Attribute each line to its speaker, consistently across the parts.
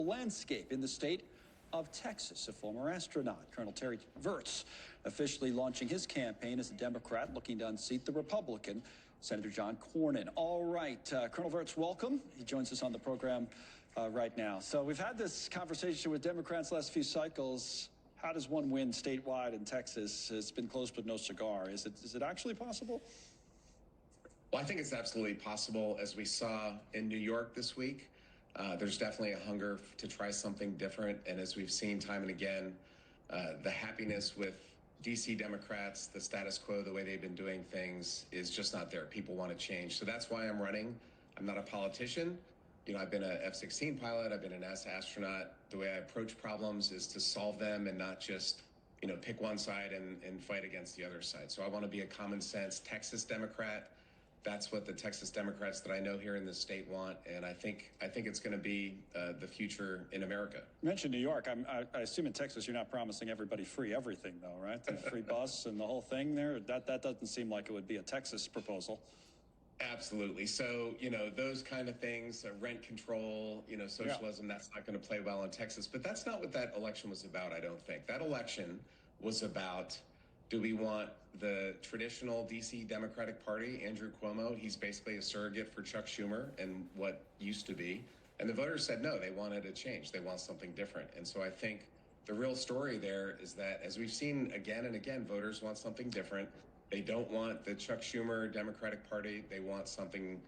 Speaker 1: landscape in the state of Texas. A former astronaut, Colonel Terry Virts, officially launching his campaign as a Democrat looking to unseat the Republican, Senator John Cornyn. All right, Colonel Virts, welcome. He joins us on the program right now. So we've had this conversation with Democrats the last few cycles. How does one win statewide in Texas? It's been close but no cigar. Is it actually possible?
Speaker 2: Well, I think it's absolutely possible. As we saw in New York this week, there's definitely a hunger to try something different. And as we've seen time and again, the happiness with DC Democrats, the status quo, the way they've been doing things is just not there. People want to change. So that's why I'm running. I'm not a politician. You know, I've been a F-16 pilot. I've been a NASA astronaut. The way I approach problems is to solve them and not just, pick one side and fight against the other side. So I want to be a common sense Texas Democrat. That's what the Texas Democrats that I know here in the state want, and I think it's going to be the future in America.
Speaker 1: You mentioned New York. I assume in Texas you're not promising everybody free everything, though, right? The free bus and the whole thing there. That doesn't seem like it would be a Texas proposal.
Speaker 2: Absolutely. So, those kind of things, rent control, socialism, That's not going to play well in Texas. But that's not what that election was about, I don't think. That election was about, do we want the traditional DC Democratic Party, Andrew Cuomo? He's basically a surrogate for Chuck Schumer and what used to be. And the voters said no, they wanted a change. They want something different. And so I think the real story there is that, as we've seen again and again, voters want something different. They don't want the Chuck Schumer Democratic Party. They want something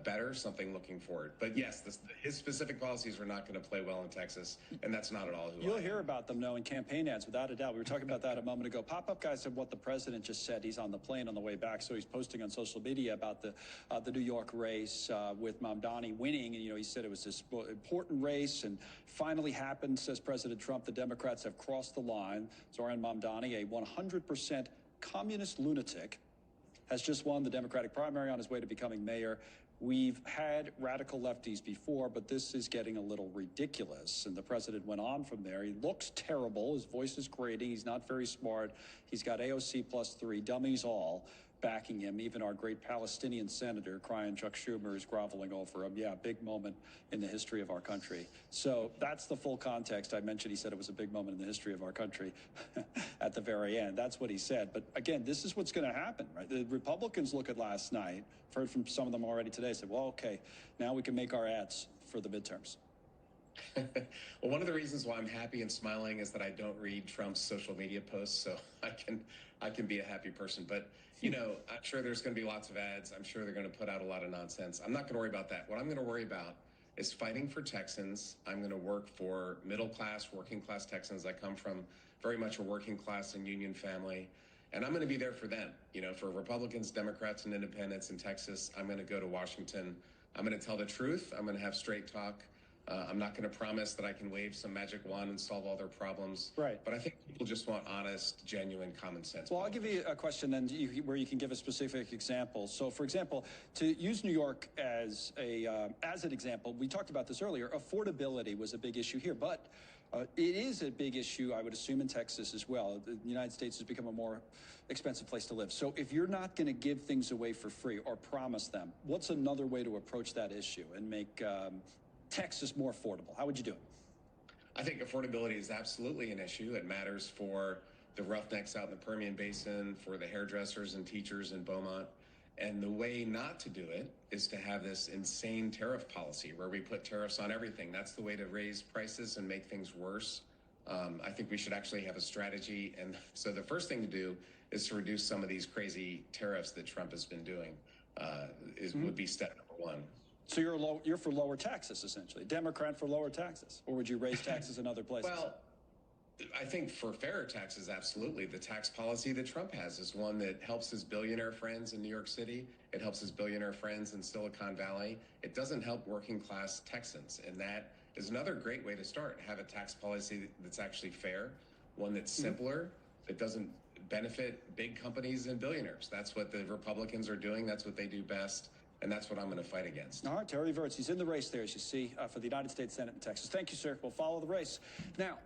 Speaker 2: better, something looking forward. But yes, his specific policies are not going to play well in Texas, and that's not at all who
Speaker 1: You'll hear about them, though, in campaign ads, without a doubt. We were talking about that a moment ago. Pop-up guy said what the president just said. He's on the plane on the way back, so he's posting on social media about the New York race with Mamdani winning. And, he said it was this important race and finally happened, says President Trump. The Democrats have crossed the line. Zoran Mamdani, a 100% communist lunatic, has just won the Democratic primary on his way to becoming mayor. We've had radical lefties before, but this is getting a little ridiculous. And the president went on from there. He looks terrible. His voice is grating. He's not very smart. He's got AOC +3, dummies all, backing him. Even our great Palestinian senator crying Chuck Schumer is groveling over him. Yeah, big moment in the history of our country. So that's the full context. I mentioned he said it was a big moment in the history of our country at the very end. That's what he said. But again, this is what's going to happen, right? The Republicans look at last night, I've heard from some of them already today, said, well, okay, now we can make our ads for the midterms.
Speaker 2: Well, one of the reasons why I'm happy and smiling is that I don't read Trump's social media posts, so I can be a happy person. But, I'm sure there's going to be lots of ads. I'm sure they're going to put out a lot of nonsense. I'm not going to worry about that. What I'm going to worry about is fighting for Texans. I'm going to work for middle-class, working-class Texans. I come from very much a working-class and union family, and I'm going to be there for them. For Republicans, Democrats, and independents in Texas, I'm going to go to Washington. I'm going to tell the truth. I'm going to have straight talk. I'm not going to promise that I can wave some magic wand and solve all their problems.
Speaker 1: Right.
Speaker 2: But I think people just want honest, genuine, common sense.
Speaker 1: Well, I'll give you a question then where you can give a specific example. So, for example, to use New York as an example, we talked about this earlier. Affordability was a big issue here, but it is a big issue, I would assume, in Texas as well. The United States has become a more expensive place to live. So if you're not going to give things away for free or promise them, what's another way to approach that issue and make Texas more affordable? How would you do it?
Speaker 2: I think affordability is absolutely an issue. It matters for the roughnecks out in the Permian Basin, for the hairdressers and teachers in Beaumont. And the way not to do it is to have this insane tariff policy where we put tariffs on everything. That's the way to raise prices and make things worse. I think we should actually have a strategy. And so the first thing to do is to reduce some of these crazy tariffs that Trump has been doing would be step number one.
Speaker 1: So you're for lower taxes, essentially. Democrat for lower taxes. Or would you raise taxes in other places?
Speaker 2: Well, I think for fairer taxes, absolutely. The tax policy that Trump has is one that helps his billionaire friends in New York City. It helps his billionaire friends in Silicon Valley. It doesn't help working class Texans. And that is another great way to start. Have a tax policy that's actually fair, one that's simpler, that doesn't benefit big companies and billionaires. That's what the Republicans are doing. That's what they do best. And that's what I'm going to fight against.
Speaker 1: All right, Terry Virts, he's in the race there, as you see, for the United States Senate in Texas. Thank you, sir. We'll follow the race. Now,